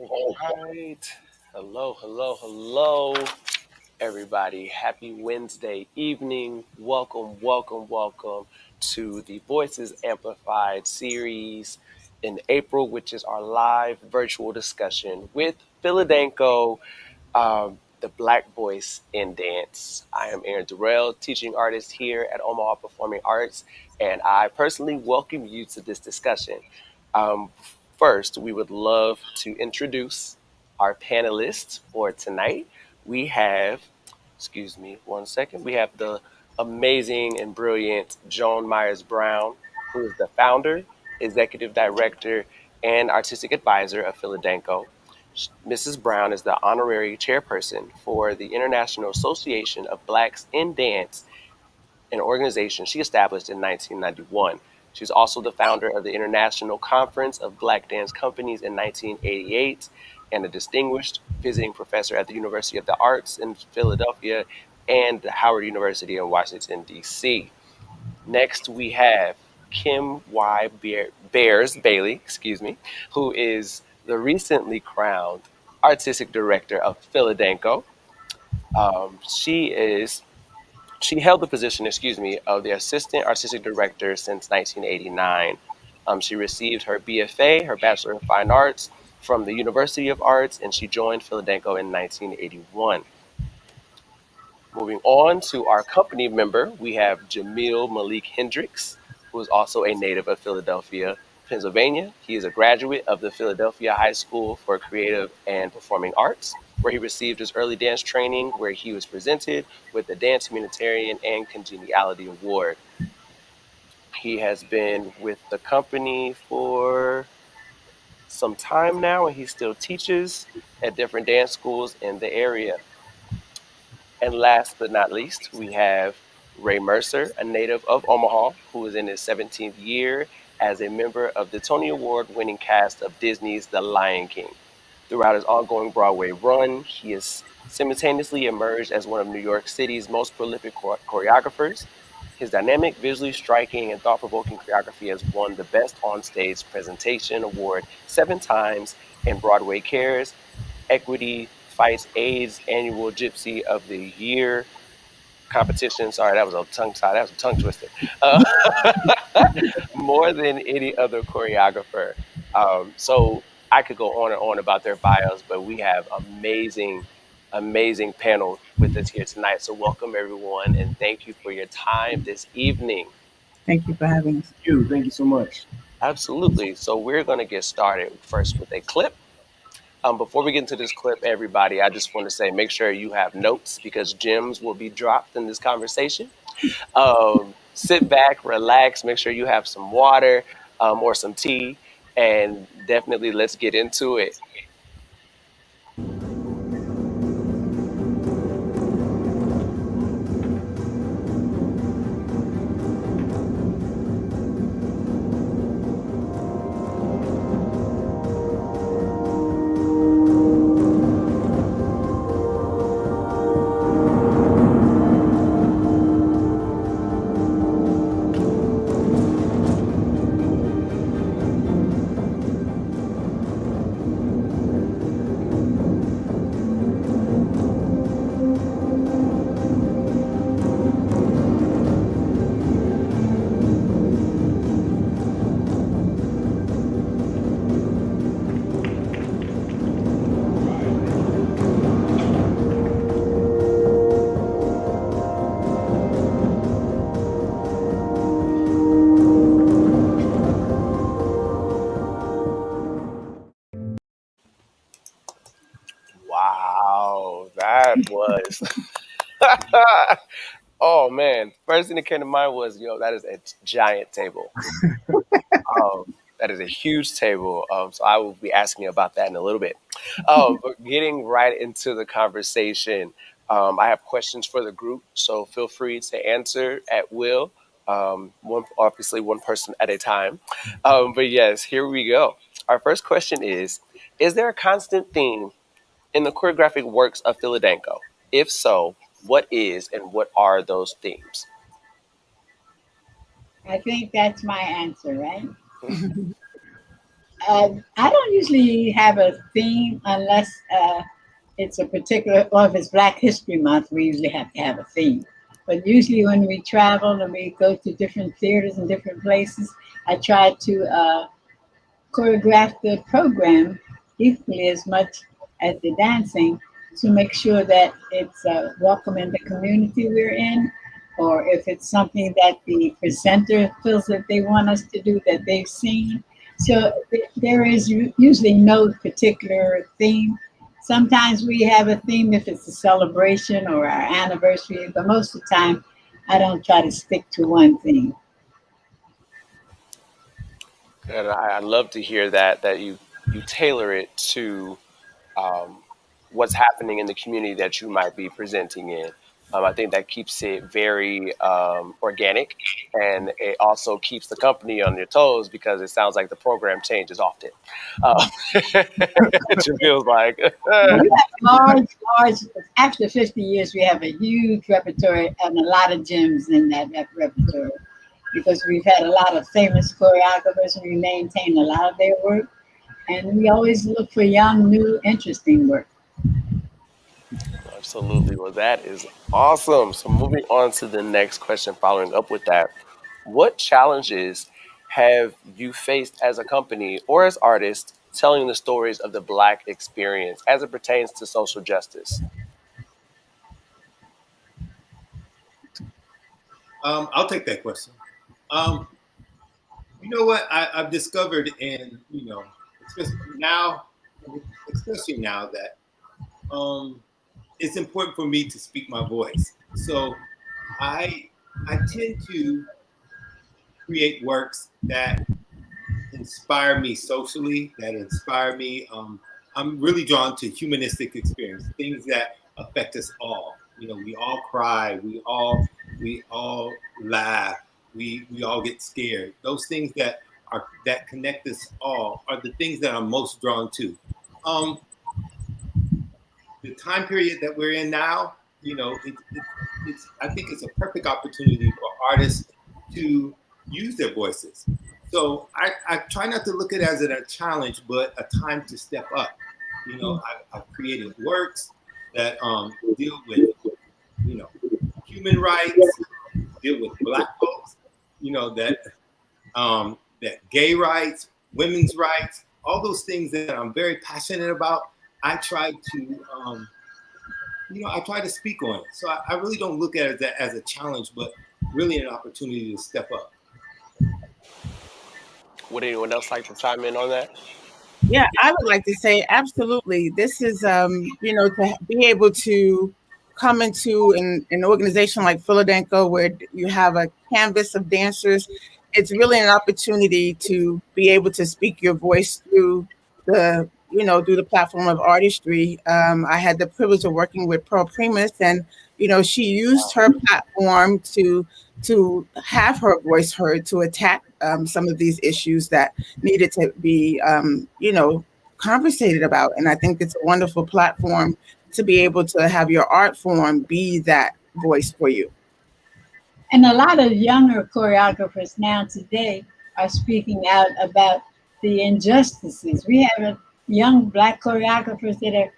All right. Hello, hello, hello, everybody. Happy Wednesday evening. Welcome, welcome, welcome to the Voices Amplified series in April, which is our live virtual discussion with Philadanco, the Black Voice in Dance. I am Aaron Derell, teaching artist here at Omaha Performing Arts, and I personally welcome you to this discussion. Um, First, we would love to introduce our panelists for tonight. We have, excuse me one second, we have the amazing and brilliant Joan Myers Brown, who is the founder, executive director, and artistic advisor of Philadanco. Mrs. Brown is the honorary chairperson for the International Association of Blacks in Dance, an organization she established in 1991. She's also the founder of the International Conference of Black Dance Companies in 1988 and a distinguished visiting professor at the University of the Arts in Philadelphia and the Howard University in Washington, D.C. Next, we have Kim Y. Bears Bailey, excuse me, who is the recently crowned artistic director of Philadanco. She is she held the position, excuse me, of the assistant artistic director since 1989. She received her BFA, her Bachelor of Fine Arts, from the University of Arts, and she joined Philadanco in 1981. Moving on to our company member, we have Jameel Malik Hendricks, who is also a native of Philadelphia, Pennsylvania. He is a graduate of the Philadelphia High School for Creative and Performing Arts, where he received his early dance training, where he was presented with the Dance Humanitarian and Congeniality Award. He has been with the company for some time now, and he still teaches at different dance schools in the area. And last but not least, we have Ray Mercer, a native of Omaha, who is in his 17th year as a member of the Tony Award winning cast of Disney's The Lion King. Throughout his ongoing Broadway run, he has simultaneously emerged as one of New York City's most prolific choreographers. His dynamic, visually striking, and thought provoking choreography has won the Best On Stage Presentation Award 7 times in Broadway Cares, Equity Fights AIDS Annual Gypsy of the Year competition. Sorry, that was a tongue tie. That was a tongue twister. Uh, More than any other choreographer. So I could go on and on about their bios, but we have amazing, amazing panel with us here tonight. So welcome everyone, and thank you for your time this evening. Thank you for having us. Thank you so much. Absolutely. So we're going to get started first with a clip. Before we get into this clip, everybody, I just want to say make sure you have notes because gems will be dropped in this conversation. Sit back, relax, make sure you have some water or some tea, and definitely let's get into it. Wow, that was. Oh man, first thing that came to mind was, that is a giant table. That is a huge table. So I will be asking you about that in a little bit. But getting right into the conversation, I have questions for the group, so feel free to answer at will. Obviously, one person at a time. But yes, here we go. Our first question is there a constant theme in the choreographic works of Philadanco? If so, what is and what are those themes? I think that's my answer, right? I don't usually have a theme unless it's a particular, or if it's Black History Month, we usually have to have a theme. But usually when we travel and we go to different theaters and different places, I try to choreograph the program equally as much as the dancing to make sure that it's welcome in the community we're in, or if it's something that the presenter feels that they want us to do that they've seen. So there is usually no particular theme. Sometimes we have a theme if it's a celebration or our anniversary, but most of the time I don't try to stick to one theme. And I love to hear that you tailor it to um, what's happening in the community that you might be presenting in. I think that keeps it very organic, and it also keeps the company on their toes because it sounds like the program changes often. It just feels like We have large, after 50 years, we have a huge repertoire and a lot of gyms in that repertoire because we've had a lot of famous choreographers and we maintain a lot of their work. And we always look for young, new, interesting work. absolutely. Well, that is awesome. So, moving on to the next question, following up with that, what challenges have you faced as a company or as artists telling the stories of the Black experience as it pertains to social justice? I'll take that question. Um, you know what I've discovered, and especially now, especially now that it's important for me to speak my voice. So I I tend to create works that inspire me socially, that inspire me. I'm really drawn to humanistic experience, things that affect us all. We all cry, we all laugh, we all get scared. Those things that connect us all are the things that I'm most drawn to. Um, the time period that we're in now, it's I think it's a perfect opportunity for artists to use their voices. So I try not to look at it as a challenge, but a time to step up. I've created works that deal with human rights, deal with Black folks, that gay rights, women's rights, all those things that I'm very passionate about. I try to I try to speak on it. So I really don't look at it as a challenge, but really an opportunity to step up. Would anyone else like to chime in on that? Yeah, I would like to say absolutely. This is, to be able to come into an organization like Philadanco where you have a canvas of dancers. It's really an opportunity to be able to speak your voice through the platform of artistry. I had the privilege of working with Pearl Primus, and she used her platform to have her voice heard, to attack some of these issues that needed to be, conversated about. And I think it's a wonderful platform to be able to have your art form be that voice for you. And a lot of younger choreographers now today are speaking out about the injustices. We have young Black choreographers that are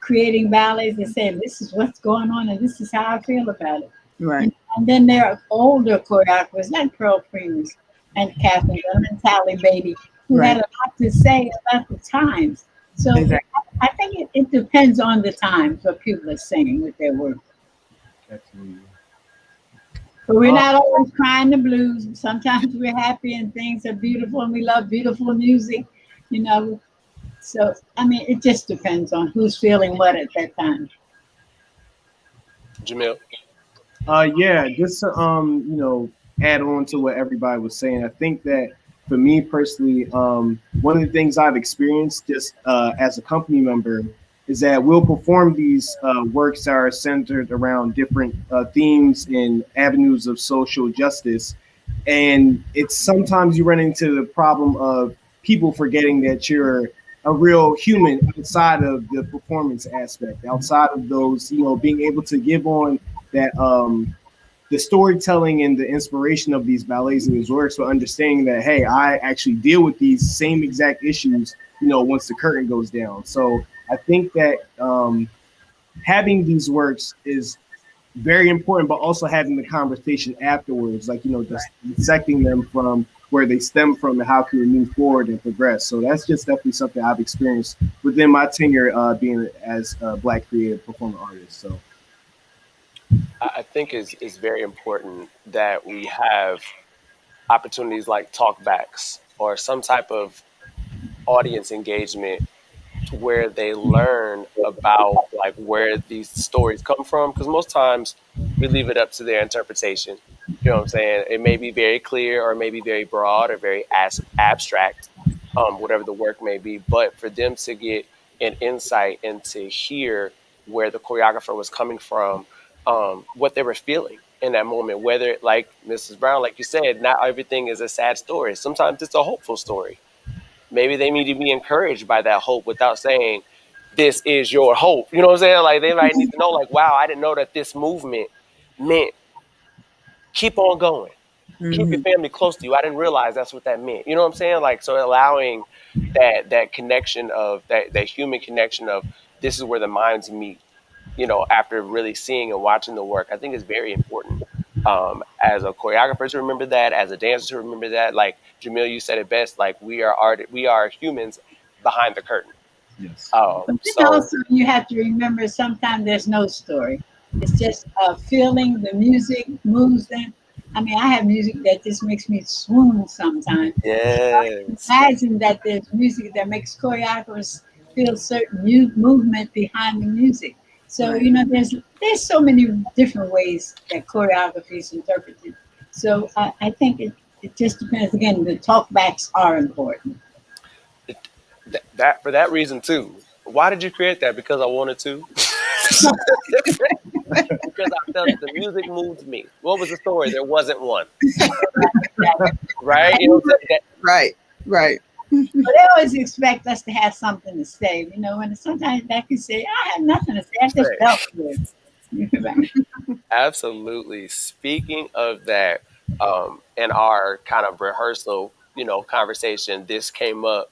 creating ballets and saying, this is what's going on and this is how I feel about it. Right. And then there are older choreographers like Pearl Primus and Catherine Dunham and Tally Beatty who had a lot to say about the times. So Exactly. I think it depends on the times what people are saying with their work. Absolutely. But we're not always crying the blues. Sometimes we're happy and things are beautiful and we love beautiful music, you know. So, I mean, it just depends on who's feeling what at that time. Jameel? Yeah, just to add on to what everybody was saying. I think that for me personally, one of the things I've experienced just as a company member is that we'll perform these works that are centered around different themes and avenues of social justice. And it's sometimes you run into the problem of people forgetting that you're a real human outside of the performance aspect, outside of those, being able to give on that the storytelling and the inspiration of these ballets and these works, for understanding that, hey, I actually deal with these same exact issues, once the curtain goes down. So I think that having these works is very important, but also having the conversation afterwards, like, just dissecting them from where they stem from and how can we move forward and progress. So that's just definitely something I've experienced within my tenure being as a Black creative performing artist. So I think it's very important that we have opportunities like talkbacks or some type of audience engagement to where they learn about like where these stories come from, because most times we leave it up to their interpretation. You know what I'm saying? It may be very clear or maybe very broad or very abstract, whatever the work may be, but for them to get an insight and to hear where the choreographer was coming from, what they were feeling in that moment, whether, like Mrs. Brown, like you said, not everything is a sad story. Sometimes it's a hopeful story. Maybe they need to be encouraged by that hope without saying, this is your hope. You know what I'm saying? Like, they might need to know, like, wow, I didn't know that this movement meant keep on going. Keep your family close to you. I didn't realize that's what that meant. You know what I'm saying? Like, so allowing that connection of that human connection of this is where the minds meet, after really seeing and watching the work, I think is very important. As a choreographer to remember that, as a dancer to remember that. Like Jameel, you said it best. Like, we are humans behind the curtain. yes. But then So also you have to remember sometimes there's no story. It's just a feeling. The music moves them. I mean, I have music that just makes me swoon sometimes. yes, Imagine that there's music that makes choreographers feel certain movement behind the music. So Right. there's so many different ways that choreography is interpreted. So I think it just depends. Again, the talkbacks are important. that for that reason too. Why did you create that? Because I wanted to. Because I felt that the music moved me. What was the story? There wasn't one. Right? You know what I'm saying? Right. Right. But they always expect us to have something to say, and sometimes back you say, I have nothing to say. I just felt good. Right. Absolutely. Speaking of that, in our kind of rehearsal, conversation, this came up,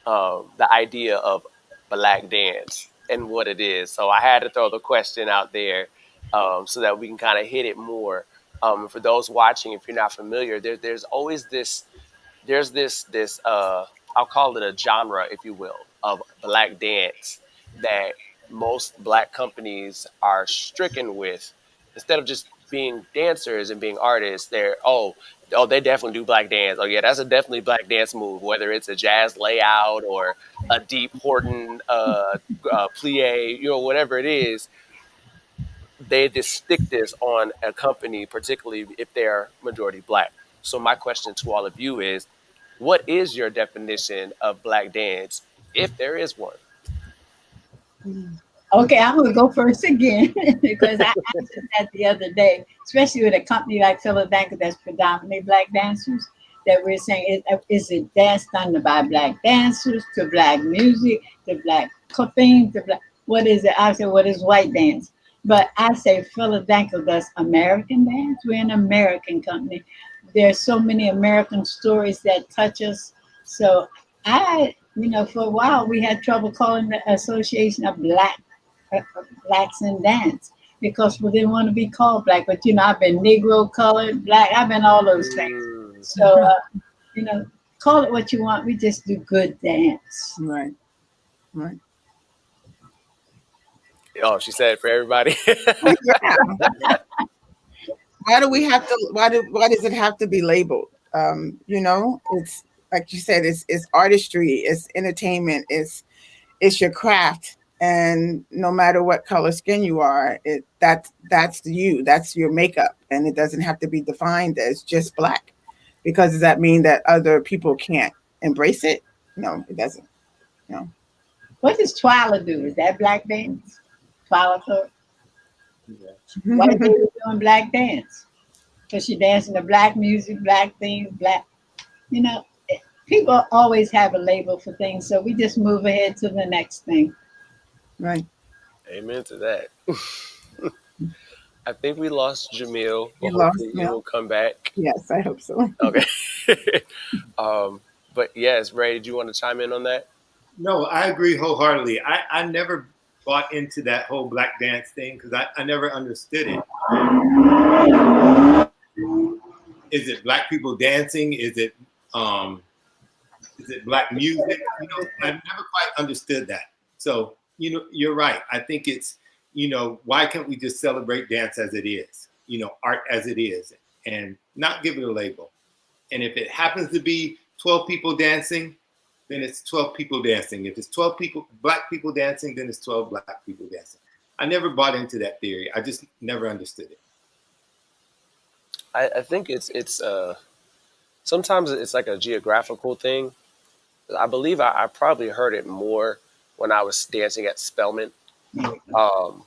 the idea of Black dance and what it is. So I had to throw the question out there, so that we can kind of hit it more. For those watching, if you're not familiar, there's always this I'll call it a genre, if you will, of Black dance that most Black companies are stricken with. Instead of just being dancers and being artists, they're they definitely do Black dance. Oh yeah, that's a definitely Black dance move, whether it's a jazz layout or a deep Horton plie, whatever it is. They just stick this on a company, particularly if they're majority Black. So my question to all of you is, what is your definition of Black dance, if there is one? Okay, I'm going to go first again because I answered that the other day, especially with a company like Philadanco that's predominantly Black dancers. That we're saying, is it dance done by Black dancers, to Black music, to Black cooking, to Black, what is it? I say, what is white dance? But I say Philadanco does American dance. We're an American company. There's so many American stories that touch us. So for a while we had trouble calling the Association of Blacks in Dance because we didn't want to be called Black. But I've been Negro, colored, Black. I've been all those things. So call it what you want. We just do good dance. Right. Right. Oh, she said for everybody. Yeah. Why do we have to? Why does it have to be labeled? It's like you said. It's artistry. It's entertainment. It's your craft. And no matter what color skin you are, that's you. That's your makeup, and it doesn't have to be defined as just Black. Because does that mean that other people can't embrace it? No, it doesn't. No. What does Twyla do? Is that Black dance? Twyla Clark? Yeah. White baby doing Black dance because she dancing to Black music, Black things, Black. People always have a label for things, so we just move ahead to the next thing. Right. Amen to that. I think we lost Jameel, but You lost hopefully he Mel? will come back. Yes, I hope so. Okay. But yes, Ray, did you want to chime in on that? No, I agree wholeheartedly. I never bought into that whole black dance thing because I never understood it. Is it black people dancing? Is it black music? I've never quite understood that. So, you're right. I think it's, why can't we just celebrate dance as it is, art as it is, and not give it a label? And if it happens to be 12 people dancing, then it's 12 people dancing. If it's 12 people, black people dancing, then it's 12 black people dancing. I never bought into that theory. I just never understood it. I think it's sometimes it's like a geographical thing. I believe I probably heard it more when I was dancing at Spelman. Um,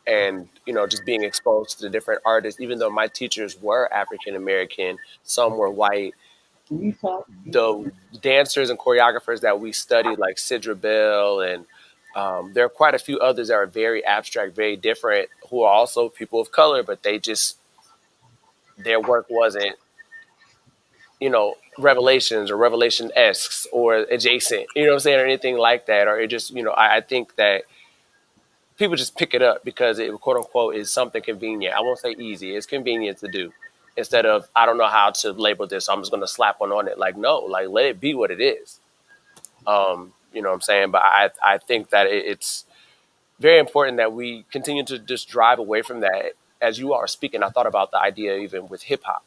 and just being exposed to the different artists, even though my teachers were African American, some were white. The dancers and choreographers that we studied, like Sidra Bell, and there are quite a few others that are very abstract, very different, who are also people of color, but their work wasn't, Revelations or Revelation-esque or adjacent, you know what I'm saying, or anything like that. Or it just, I think that people just pick it up because it, quote unquote, is something convenient. I won't say easy. It's convenient to do instead of, I don't know how to label this, so I'm just going to slap one on it. Like, no, like, let it be what it is. You know what I'm saying? But I think that it's very important that we continue to just drive away from that. As you are speaking, I thought about the idea even with hip hop.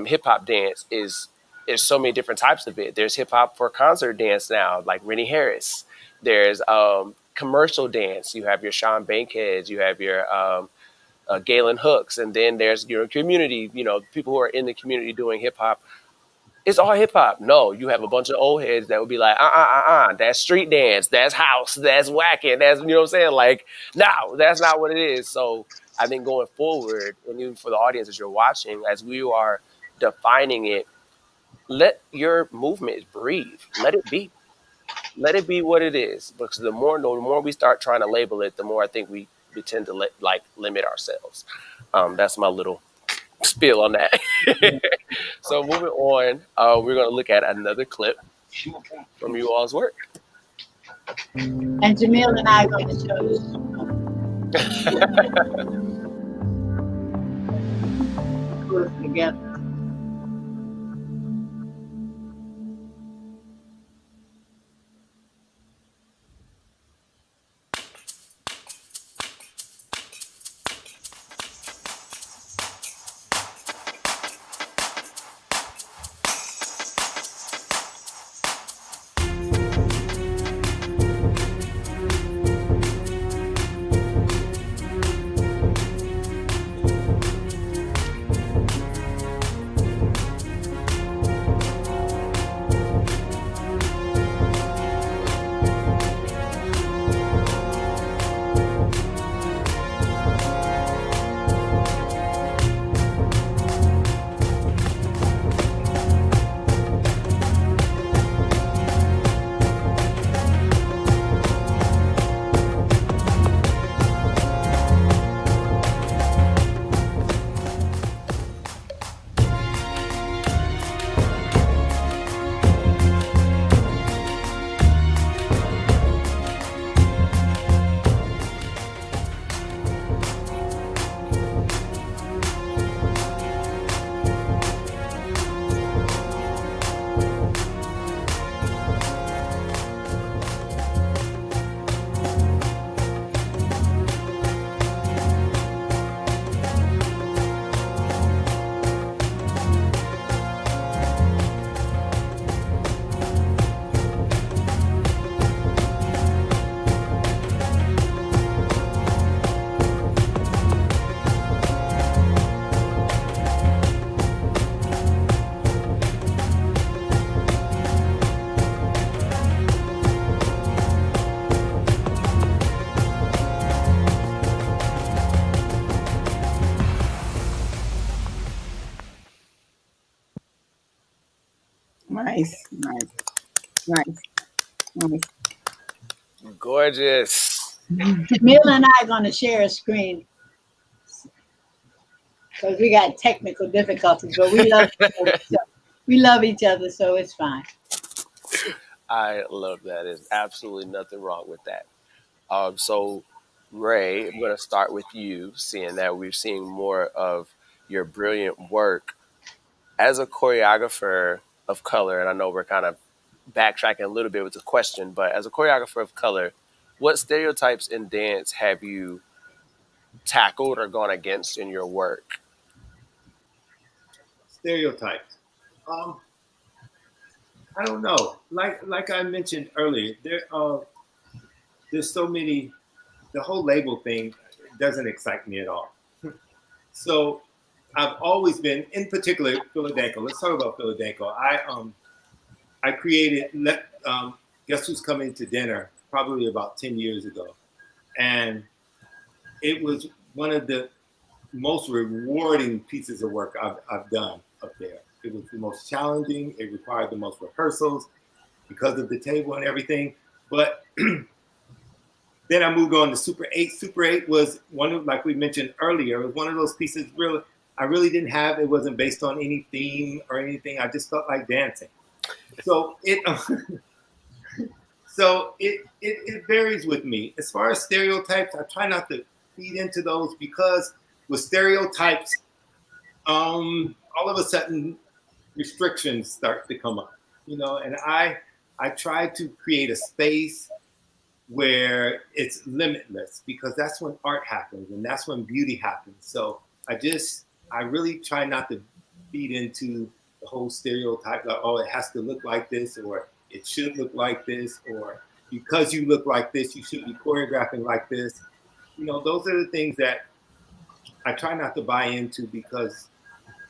Hip hop dance is so many different types of it. There's hip hop for concert dance now, like Rennie Harris. There's commercial dance. You have your Sean Bankheads. You have your Galen Hooks, and then there's your community. People who are in the community doing hip hop. It's all hip hop. No, you have a bunch of old heads that would be like, that's street dance, that's house, that's whacking, that's, you know what I'm saying? Like, no, that's not what it is. So I think going forward, and even for the audience as you're watching, as we are defining it, let your movement breathe. Let it be. Let it be what it is. Because the more we start trying to label it, the more I think we tend to limit ourselves. That's my little spiel on that. So moving on, we're going to look at another clip from you all's work. And Jameel and I are going to show you together. Nice. Gorgeous. Jameel and I are going to share a screen because we got technical difficulties, but we love each other. So we love each other, so it's fine. I love that. There's absolutely nothing wrong with that. So, Ray, I'm going to start with you, seeing that we're seeing more of your brilliant work as a choreographer of color. And I know we're kind of backtracking a little bit with the question, but as a choreographer of color, what stereotypes in dance have you tackled or gone against in your work? Stereotypes. I don't know. Like I mentioned earlier, there's so many. The whole label thing doesn't excite me at all. So I've always been, in particular, Philadanco. Let's talk about Philadanco. I created Guess Who's Coming to Dinner probably about 10 years ago, and it was one of the most rewarding pieces of work I've done up there. It was the most challenging. It required the most rehearsals because of the table and everything. But then I moved on to Super 8. Super 8 was one of, like we mentioned earlier, it was one of those pieces I really didn't have. It wasn't based on any theme or anything. I just felt like dancing. So it varies with me. As far as stereotypes, I try not to feed into those because with stereotypes, all of a sudden restrictions start to come up, and I try to create a space where it's limitless, because that's when art happens and that's when beauty happens. So I really try not to feed into the whole stereotype, like, oh, it has to look like this, or it should look like this, or because you look like this, you should be choreographing like this. Those are the things that I try not to buy into, because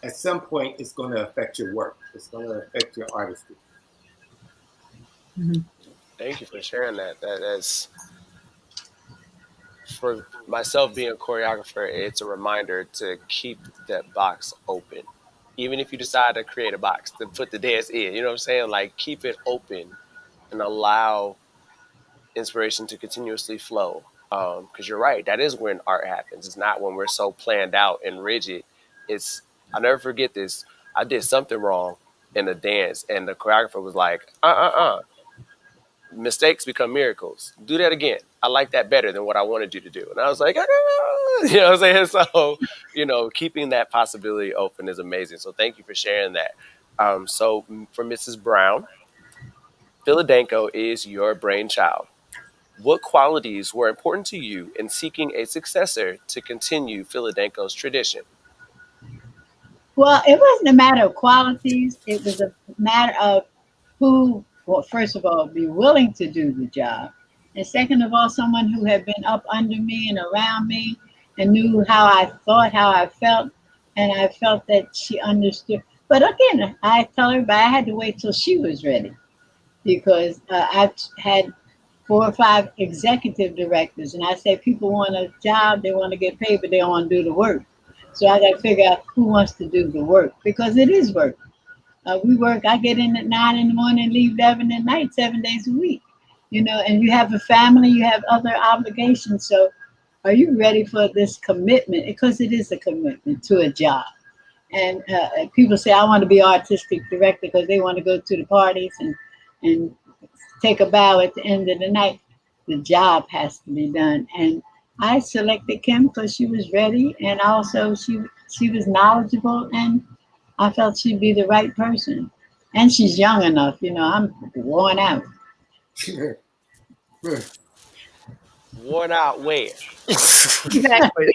at some point it's going to affect your work. It's going to affect your artistry. Mhm. Thank you for sharing that. That's for myself being a choreographer, it's a reminder to keep that box open. Even if you decide to create a box to put the dance in, you know what I'm saying? Like, keep it open and allow inspiration to continuously flow. Because you're right, that is when art happens. It's not when we're so planned out and rigid. I'll never forget this. I did something wrong in a dance, and the choreographer was like, mistakes become miracles. Do that again. I like that better than what I wanted you to do. And I was like, you know what I'm saying? So, keeping that possibility open is amazing. So thank you for sharing that. So for Mrs. Brown, Philadanco is your brainchild. What qualities were important to you in seeking a successor to continue Philadanco's tradition? Well, it wasn't a matter of qualities. It was a matter of who, well, first of all, be willing to do the job. And second of all, someone who had been up under me and around me and knew how I thought, how I felt. And I felt that she understood. But again, I tell everybody I had to wait till she was ready, because I've had 4 or 5 executive directors. And I say people want a job, they want to get paid, but they don't want to do the work. So I got to figure out who wants to do the work, because it is work. We work, I get in at 9 in the morning, leave 11 at night, 7 days a week, and you have a family, you have other obligations. So are you ready for this commitment? Because it is a commitment to a job. And people say, I want to be artistic director because they want to go to the parties and take a bow at the end of the night. The job has to be done. And I selected Kim because she was ready, and also she was knowledgeable, and I felt she'd be the right person. And she's young enough, I'm worn out. Worn out where? Exactly.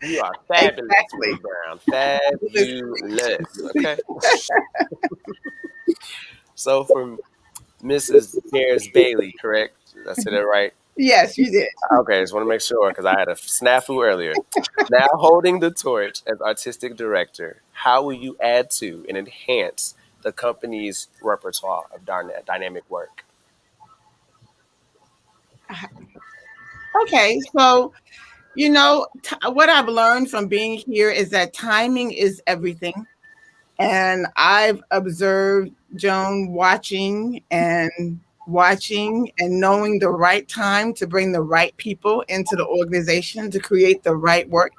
You are fabulous, Exactly. Mrs. Brown. Fabulous. Okay. So from Mrs. Bears Bailey, correct? Did I say that right? Yes, you did. Okay, just want to make sure because I had a snafu earlier. Now holding the torch as artistic director, how will you add to and enhance the company's repertoire of dynamic work? Okay, so what I've learned from being here is that timing is everything. And I've observed Joan watching and watching and knowing the right time to bring the right people into the organization to create the right work.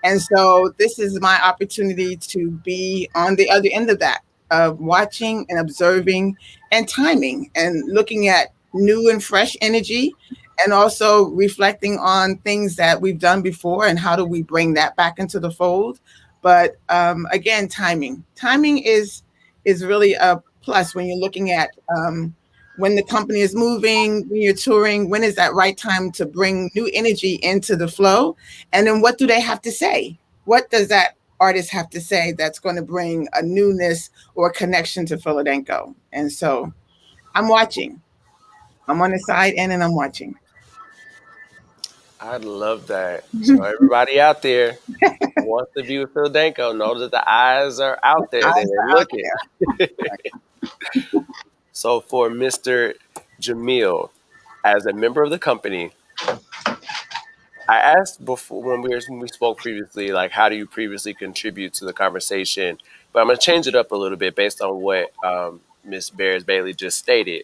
And so this is my opportunity to be on the other end of that, of watching and observing and timing and looking at new and fresh energy, and also reflecting on things that we've done before and how do we bring that back into the fold. But again, timing is really a plus when you're looking at when the company is moving, when you're touring, when is that right time to bring new energy into the flow? And then what do they have to say? What does that artist have to say that's going to bring a newness or a connection to Philadanco? And so I'm watching. I'm on the side end and I'm watching. I love that. So everybody out there who wants to be with Philadanco, know that the eyes are out there. They're Eyes are out looking. there. So for Mr. Jameel, as a member of the company, I asked before when we spoke previously, like how do you previously contribute to the conversation? But I'm going to change it up a little bit based on what Miss Bears Bailey just stated.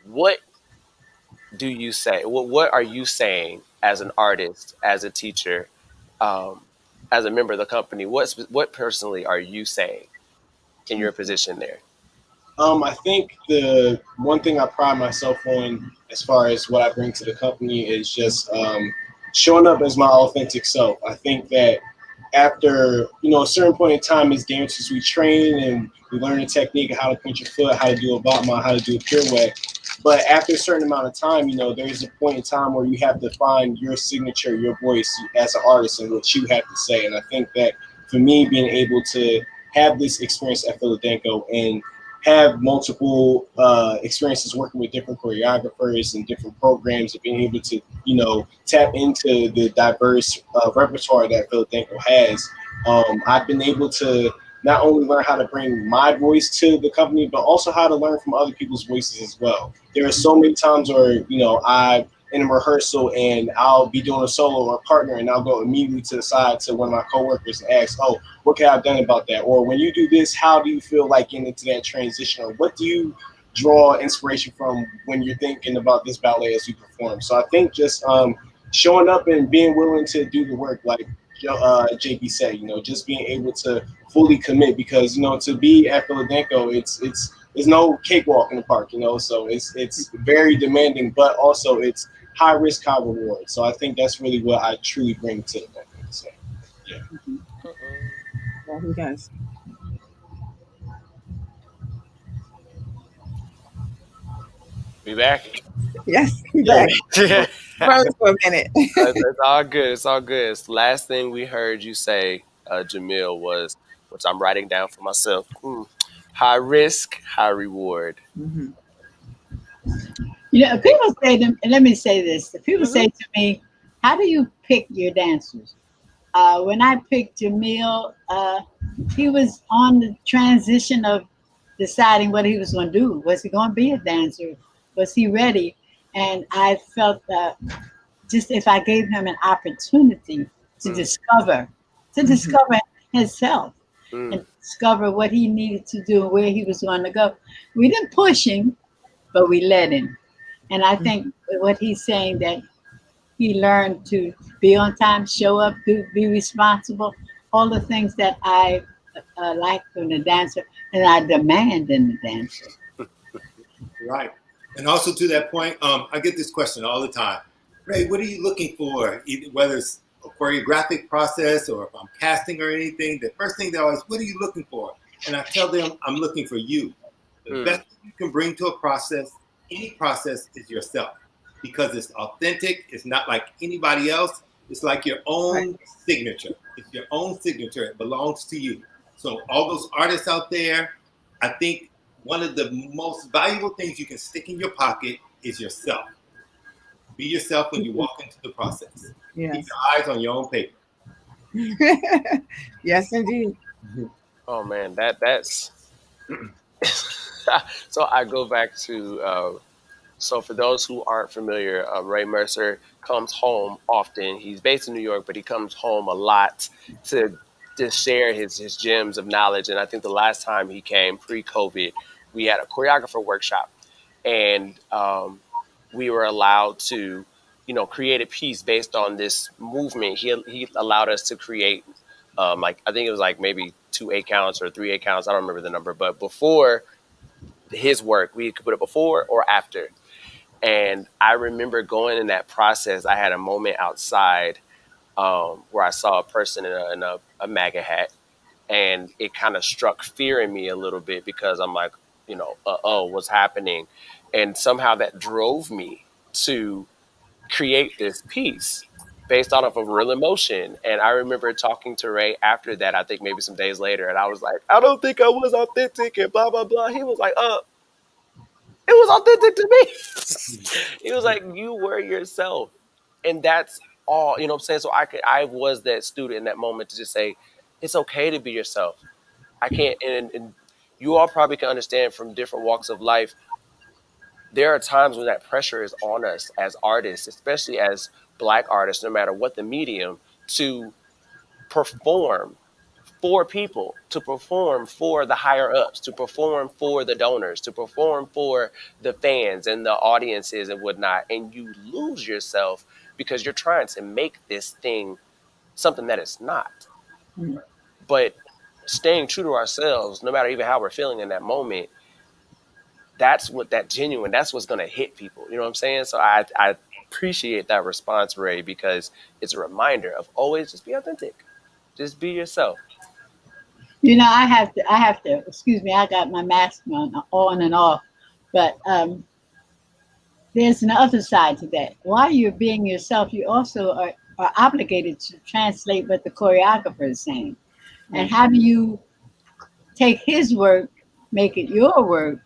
What do you say? What are you saying as an artist, as a teacher, um, as a member of the company? What personally are you saying in your position there? I think the one thing I pride myself on as far as what I bring to the company is just showing up as my authentic self. I think that after, a certain point in time as dancers, we train and we learn the technique of how to punch your foot, how to do a battement, how to do a pirouette. But after a certain amount of time, there's a point in time where you have to find your signature, your voice as an artist and what you have to say. And I think that for me, being able to have this experience at Philadanco and have multiple experiences working with different choreographers and different programs and being able to, tap into the diverse repertoire that Philadanco has, I've been able to not only learn how to bring my voice to the company, but also how to learn from other people's voices as well. There are so many times where, I in a rehearsal and I'll be doing a solo or a partner and I'll go immediately to the side to one of my coworkers and ask, oh, what can I have done about that? Or when you do this, how do you feel like getting into that transition? Or what do you draw inspiration from when you're thinking about this ballet as you perform? So I think just showing up and being willing to do the work, like JP said, just being able to fully commit because, to be at Philadanco, it's no cakewalk in the park, so it's very demanding, but also it's high risk, high reward. So I think that's really what I truly bring to the company. So, yeah. Yeah, he does. Be back. Yes, he Yeah. does. Froze for a minute. It's all good. It's all good. It's the last thing we heard you say, Jamil, was, which I'm writing down for myself. High risk, high reward. Mm-hmm. People say to, and let me say this: people Mm-hmm. say to me, "How do you pick your dancers?" When I picked Jameel, he was on the transition of deciding what he was going to do. Was he going to be a dancer? Was he ready? And I felt that just if I gave him an opportunity to discover, himself Mm. and discover what he needed to do and where he was going to go, we didn't push him, but we let him. And I think what he's saying that he learned to be on time, show up, be responsible, all the things that I like from the dancer and I demand in the dancer. Right. And also to that point, I get this question all the time. Ray, what are you looking for? Whether it's a choreographic process or if I'm casting or anything, the first thing they always, what are you looking for? And I tell them, I'm looking for you. The best thing you can bring to a process, any process, is yourself. Because it's authentic. It's not like anybody else. It's like your own signature. It's your own signature. It belongs to you. So all those artists out there, I think one of the most valuable things you can stick in your pocket is yourself. Be yourself when you walk into the process. Yes. Keep your eyes on your own paper. Yes, indeed. Oh man, that's so I go back to so for those who aren't familiar, Ray Mercer comes home often. He's based in New York, but he comes home a lot to share his gems of knowledge. And I think the last time he came pre-COVID, we had a choreographer workshop, and we were allowed to, create a piece based on this movement. He allowed us to create, like I think it was like maybe 2 8 counts or 3 8 counts. I don't remember the number, but before his work, we could put it before or after. And I remember going in that process. I had a moment outside where I saw a person in a MAGA hat, and it kind of struck fear in me a little bit because I'm like, what's happening? And somehow that drove me to create this piece based off of real emotion. And I remember talking to Ray after that, I think maybe some days later, and I was like, I don't think I was authentic and blah, blah, blah. He was like, it was authentic to me. He was like, you were yourself. And that's all, you know what I'm saying? So I was that student in that moment to just say, it's okay to be yourself. I can't, and you all probably can understand from different walks of life. There are times when that pressure is on us as artists, especially as Black artists, no matter what the medium, to perform for people, to perform for the higher ups, to perform for the donors, to perform for the fans and the audiences and whatnot. And you lose yourself because you're trying to make this thing something that it's not. Mm. But staying true to ourselves, no matter even how we're feeling in that moment, that's what's going to hit people. You know what I'm saying? So I appreciate that response, Ray, because it's a reminder of always just be authentic. Just be yourself. I have to, excuse me, I got my mask on and off, but there's another side to that. While you're being yourself, you also are obligated to translate what the choreographer is saying. And how do you take his work, make it your work,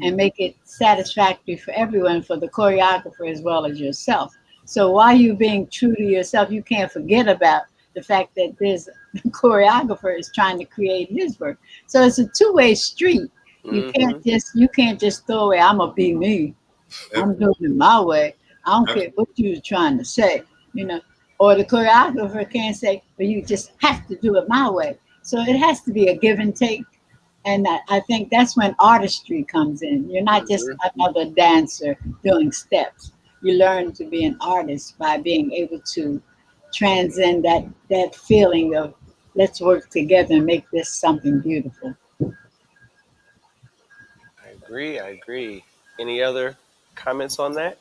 and make it satisfactory for everyone, for the choreographer as well as yourself? So while you're being true to yourself, you can't forget about the fact that the choreographer is trying to create his work. So it's a two-way street. You can't just throw away, I'm gonna be me. I'm doing it my way. I don't care what you're trying to say, or the choreographer can't say, but you just have to do it my way. So it has to be a give and take. And I think that's when artistry comes in. You're not just another dancer doing steps. You learn to be an artist by being able to transcend that feeling of let's work together and make this something beautiful. I agree. Any other comments on that?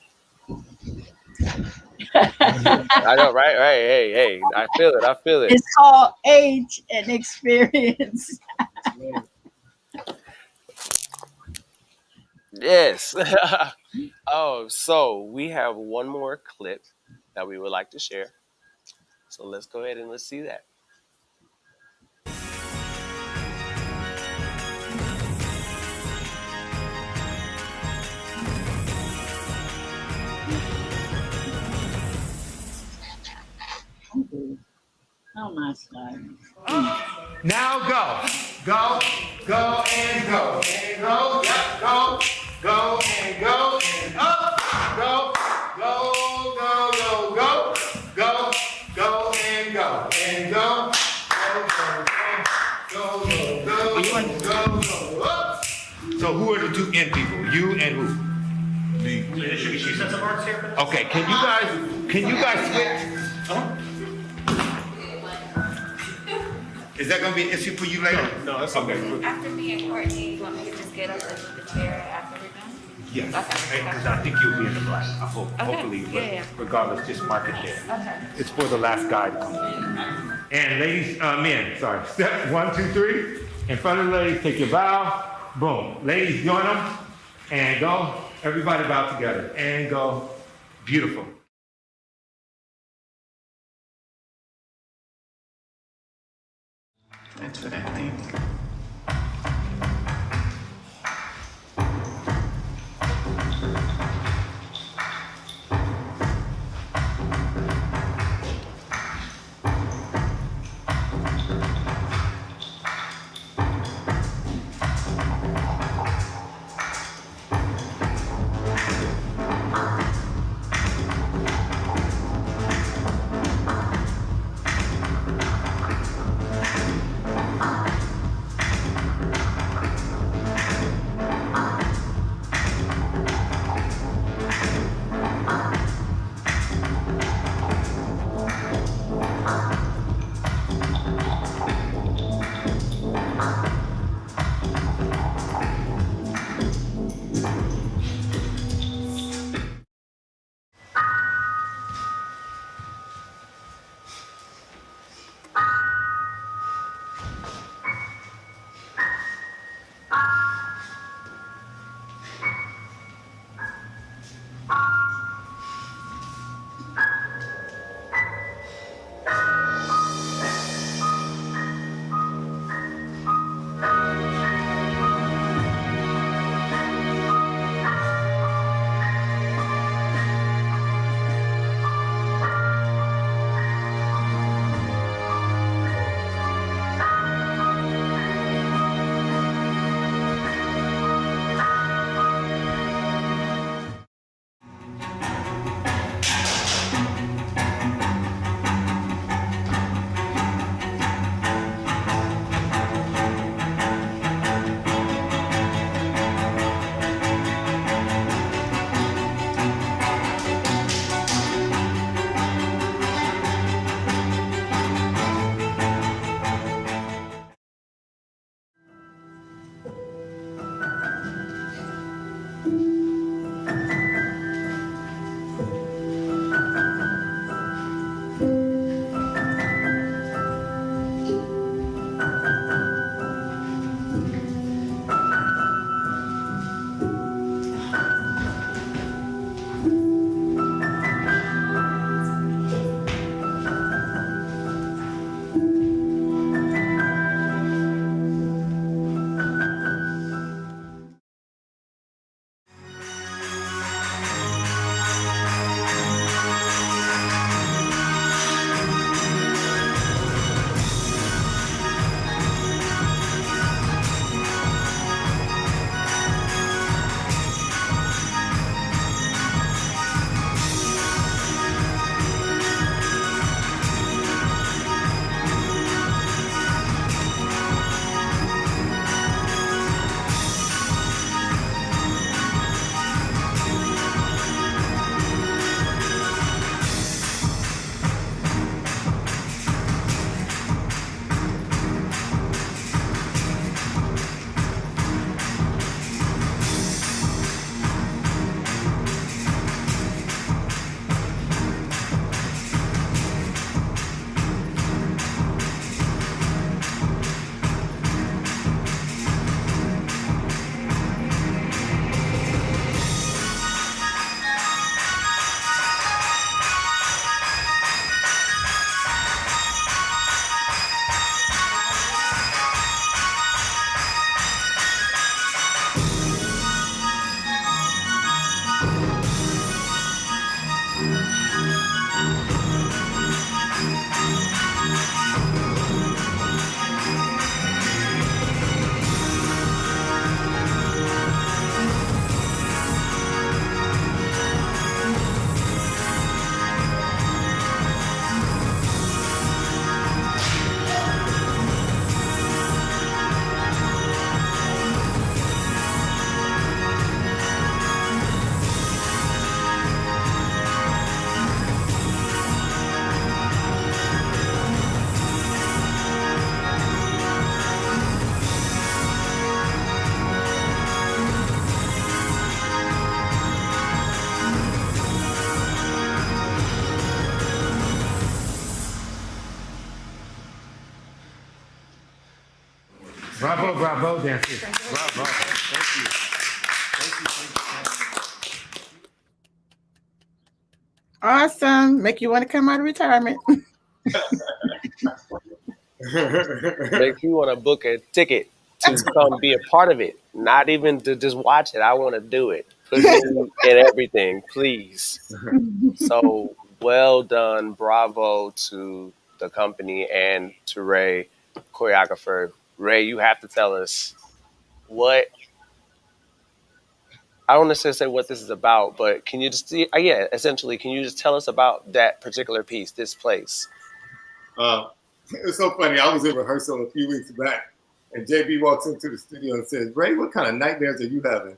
I know, right? Hey, I feel it. It's called age and experience. Yes. So we have one more clip that we would like to share. So let's go ahead and let's see that. Oh my God. Now go. Go and go. And go. Yep, go and go. And up. Go and go. And go. Go. Up. So who are the two end people? You and who? Me. There should be 2 sets of arms here. Okay, can you guys switch? Is that going to be an issue for you later? No, that's okay. After me and Courtney, you want me to just get up and move the chair after we're done? Yes, Okay. because I think you'll be in the black. I hope, Okay. hopefully, Yeah. regardless, just mark it there. Okay. It's for the last guy to come in. And ladies, men, sorry. Step 1, 2, 3. In front of the ladies, take your bow. Boom. Ladies, join them. And go. Everybody bow together. And go. Beautiful. That's what I think. bravo, dancers. Bravo. Thank you. Awesome. Make you want to come out of retirement. Makes you want to book a ticket to come be a part of it, not even to just watch it. I want to do it. Put me in everything, please. So well done. Bravo to the company and to Ray, choreographer. Ray, you have to tell us what, I don't necessarily say what this is about, but can you just see, yeah, essentially, can you just tell us about that particular piece, this place? It's so funny. I was in rehearsal a few weeks back, and JB walks into the studio and says, "Ray, what kind of nightmares are you having?"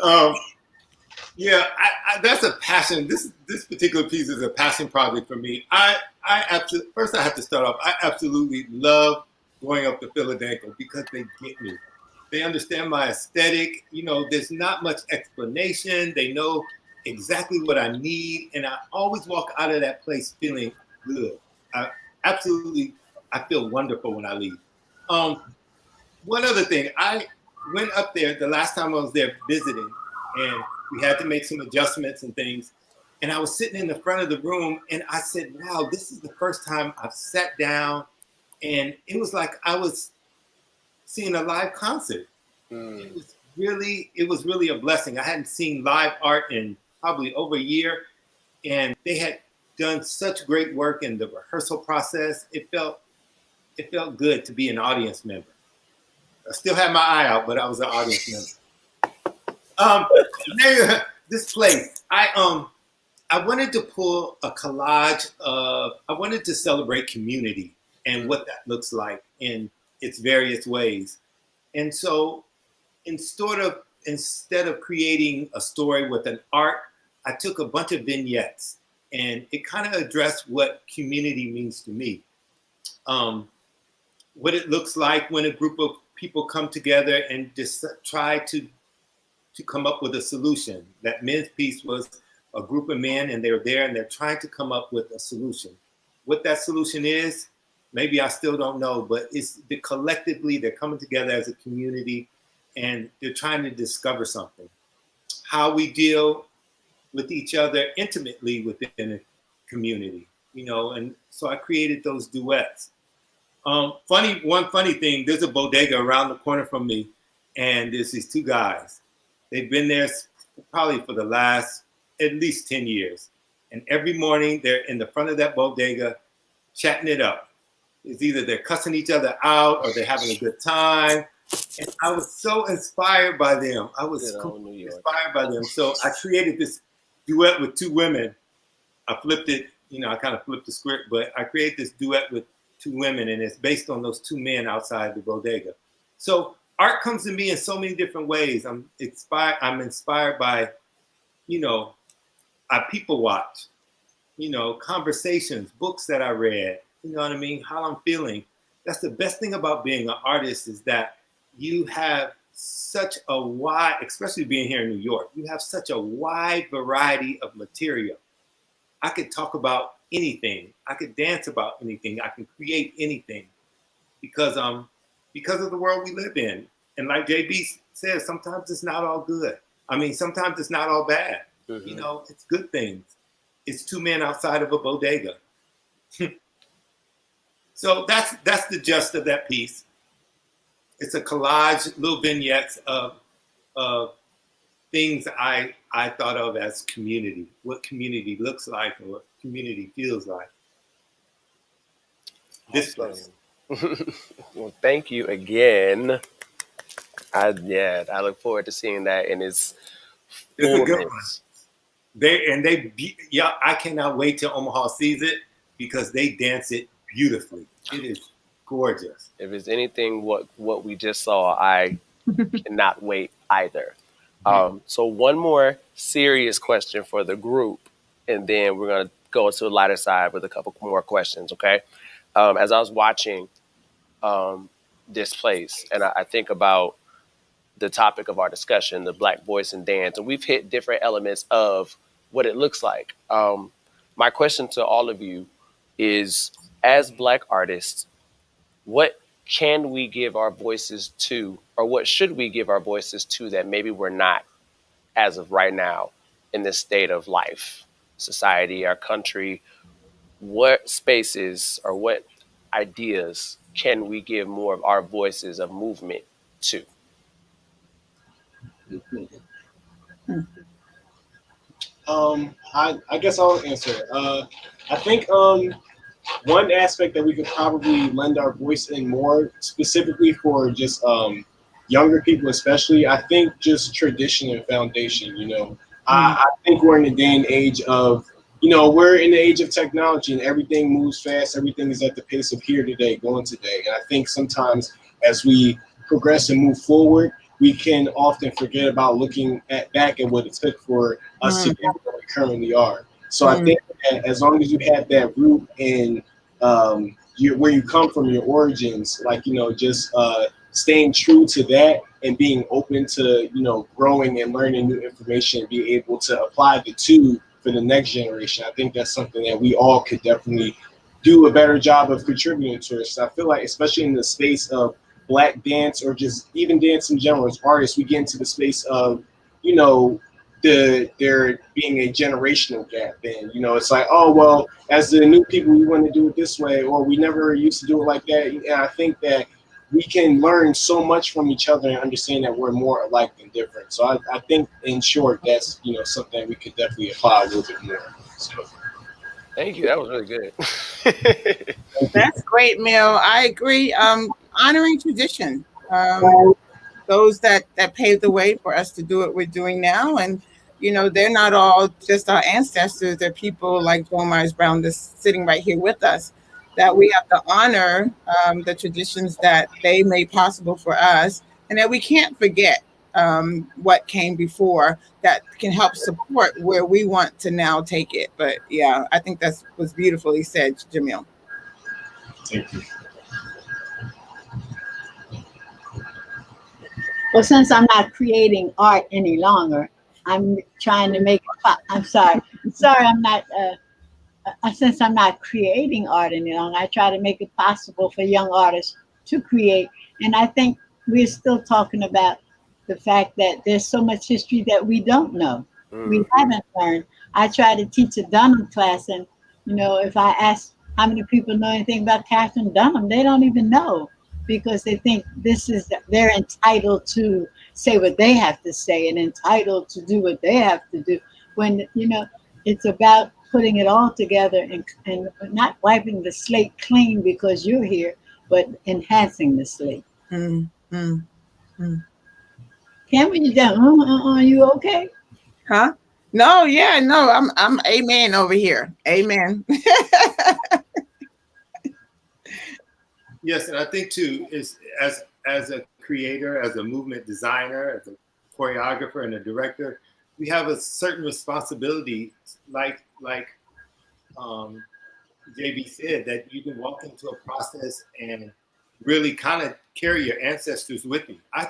Oh, yeah. That's a passion. This particular piece is a passion project for me. First I have to start off. I absolutely love going up to Philadanco because they get me. They understand my aesthetic. You know, there's not much explanation. They know exactly what I need, and I always walk out of that place feeling good. I feel wonderful when I leave. One other thing, I went up there the last time I was there visiting, and we had to make some adjustments and things. And I was sitting in the front of the room, and I said, "Wow, this is the first time I've sat down," and it was like I was seeing a live concert. It was really a blessing. I hadn't seen live art in probably over a year, and they had done such great work in the rehearsal process. It felt good to be an audience member. I still had my eye out, but I was an audience member. This place, I wanted to pull a collage of, I wanted to celebrate community and what that looks like in its various ways. And so instead of creating a story with an arc, I took a bunch of vignettes, and it kind of addressed what community means to me. What it looks like when a group of people come together and just try to come up with a solution. That men's piece was a group of men, and they're there and they're trying to come up with a solution. What that solution is, maybe I still don't know, but collectively they're coming together as a community, and they're trying to discover something. How we deal with each other intimately within a community, you know, and so I created those duets. One funny thing, there's a bodega around the corner from me, and there's these two guys. They've been there probably for the last at least 10 years. And every morning they're in the front of that bodega chatting it up. It's either they're cussing each other out or they're having a good time. And I was so inspired by them. I was inspired by them. So I created this duet with two women. I flipped it, you know, I kind of flipped the script, but I created this duet with two women, and it's based on those two men outside the bodega. So art comes to me in so many different ways. I'm inspired by, you know, I people watch, you know, conversations, books that I read, you know what I mean? How I'm feeling. That's the best thing about being an artist, is that you have such a wide, especially being here in New York, you have such a wide variety of material. I could talk about anything. I could dance about anything. I can create anything because of the world we live in. And like JB says, sometimes it's not all good. I mean, sometimes it's not all bad. Mm-hmm. You know, it's good things. It's two men outside of a bodega. So that's the gist of that piece. It's a collage, little vignettes of things I thought of as community, what community looks like and what community feels like. This place. Well, thank you again. I look forward to seeing that in its a good one. I cannot wait till Omaha sees it because they dance it beautifully. It is gorgeous. If it's anything what we just saw, I cannot wait either. So one more serious question for the group, and then we're going to go to the lighter side with a couple more questions, okay? As I was watching this place, and I think about the topic of our discussion, the Black voice in dance, and we've hit different elements of what it looks like. My question to all of you, is, as Black artists, what can we give our voices to, or what should we give our voices to that maybe we're not as of right now in this state of life, society, our country? What spaces or what ideas can we give more of our voices of movement to? I guess I'll answer. I think one aspect that we could probably lend our voice in more, specifically for just younger people, especially, I think just tradition and foundation. I think we're in a day and age of, we're in the age of technology and everything moves fast. Everything is at the pace of here today, going today. And I think sometimes as we progress and move forward, we can often forget about looking back at what it took for us to get where we currently are. So I think that as long as you have that root in where you come from, your origins, like, just staying true to that and being open to, growing and learning new information, be able to apply the two for the next generation. I think that's something that we all could definitely do a better job of contributing to. So I feel like, especially in the space of Black dance or just even dance in general, as artists, we get into the space of, there being a generational gap. And, it's like, oh, well, as the new people, we want to do it this way, or we never used to do it like that. And I think that we can learn so much from each other and understand that we're more alike than different. So I think, in short, that's, something we could definitely apply a little bit more. So. Thank you. That was really good. That's great, Mel. I agree. Honoring tradition. Those that paved the way for us to do what we're doing now. And, they're not all just our ancestors. They're people like Joan Myers Brown that's sitting right here with us, that we have to honor the traditions that they made possible for us, and that we can't forget what came before that can help support where we want to now take it. But yeah, I think that was beautifully said, Jameel. Thank you. Well, since I'm not creating art any longer, I'm trying to make it I'm sorry. I'm not since I'm not creating art any longer, I try to make it possible for young artists to create. And I think we're still talking about the fact that there's so much history that we don't know. We haven't learned. I try to teach a Dunham class, and if I ask how many people know anything about Catherine Dunham, they don't even know, because they think they're entitled to say what they have to say and entitled to do what they have to do, when it's about putting it all together and not wiping the slate clean because you're here, but enhancing the slate. Cameron, you done? You okay? Huh? No, yeah, no, I'm amen over here. Amen. Yes, and I think too is as a creator, as a movement designer, as a choreographer and a director, we have a certain responsibility, like JB said, that you can walk into a process and really kind of carry your ancestors with you. I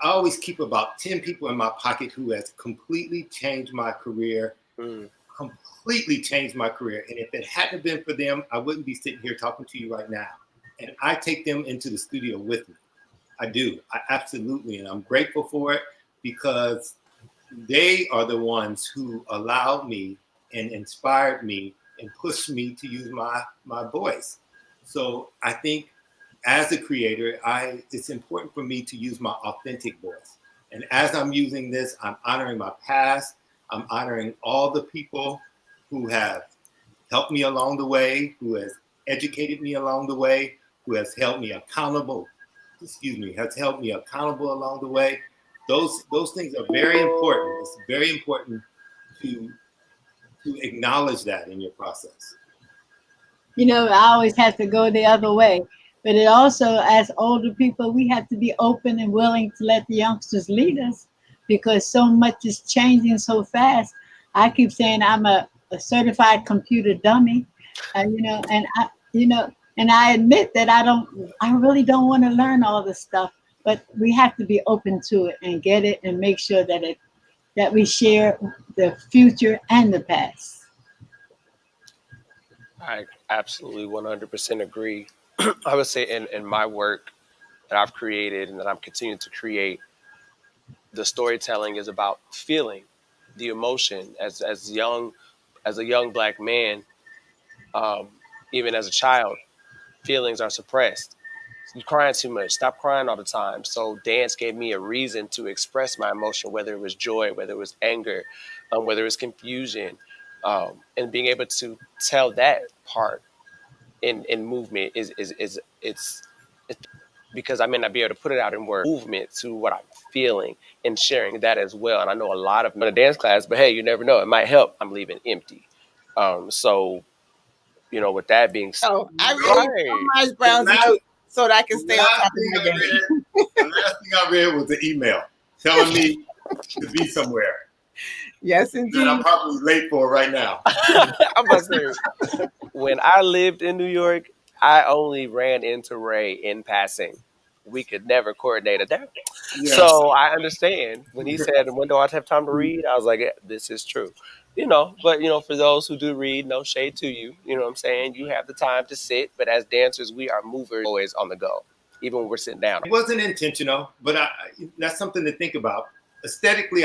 always keep about 10 people in my pocket who has completely changed my career, completely changed my career. And if it hadn't been for them, I wouldn't be sitting here talking to you right now. And I take them into the studio with me. I do. I absolutely. And I'm grateful for it, because they are the ones who allowed me and inspired me and pushed me to use my voice. So I think as a creator, it's important for me to use my authentic voice. And as I'm using this, I'm honoring my past. I'm honoring all the people who have helped me along the way, who has educated me along the way, who has held me accountable, along the way. Those things are very important. It's very important to acknowledge that in your process. I always have to go the other way. But it also, as older people, we have to be open and willing to let the youngsters lead us, because so much is changing so fast. I keep saying I'm a certified computer dummy, and I admit that I really don't want to learn all this stuff, but we have to be open to it and get it and make sure that we share the future and the past. I absolutely 100% agree. I would say in my work that I've created and that I'm continuing to create, the storytelling is about feeling the emotion as a young black man, um, even as a child, feelings are suppressed. You're crying too much. Stop crying all the time. So dance gave me a reason to express my emotion, whether it was joy, whether it was anger, whether it was confusion, and being able to tell that part in movement is it's because I may not be able to put it out in words, movement to what I'm feeling and sharing that as well. And I know a lot of in a dance class, but hey, you never know. It might help. I'm leaving empty. So, with that being said, So I read right. Joan Myers The Brown's last, note so that I can the stay on last top of thing my I game. read, the last thing I read was the email telling me to be somewhere Yes, that I'm indeed. probably late for right now. I'm about to say, when I lived in New York, I only ran into Ray in passing. We could never coordinate a dance. Yeah. So I understand when he said, when do I have time to read? I was like, yeah, this is true. But for those who do read, no shade to you. You know what I'm saying? You have the time to sit, but as dancers, we are movers always on the go, even when we're sitting down. It wasn't intentional, but that's something to think about. Aesthetically,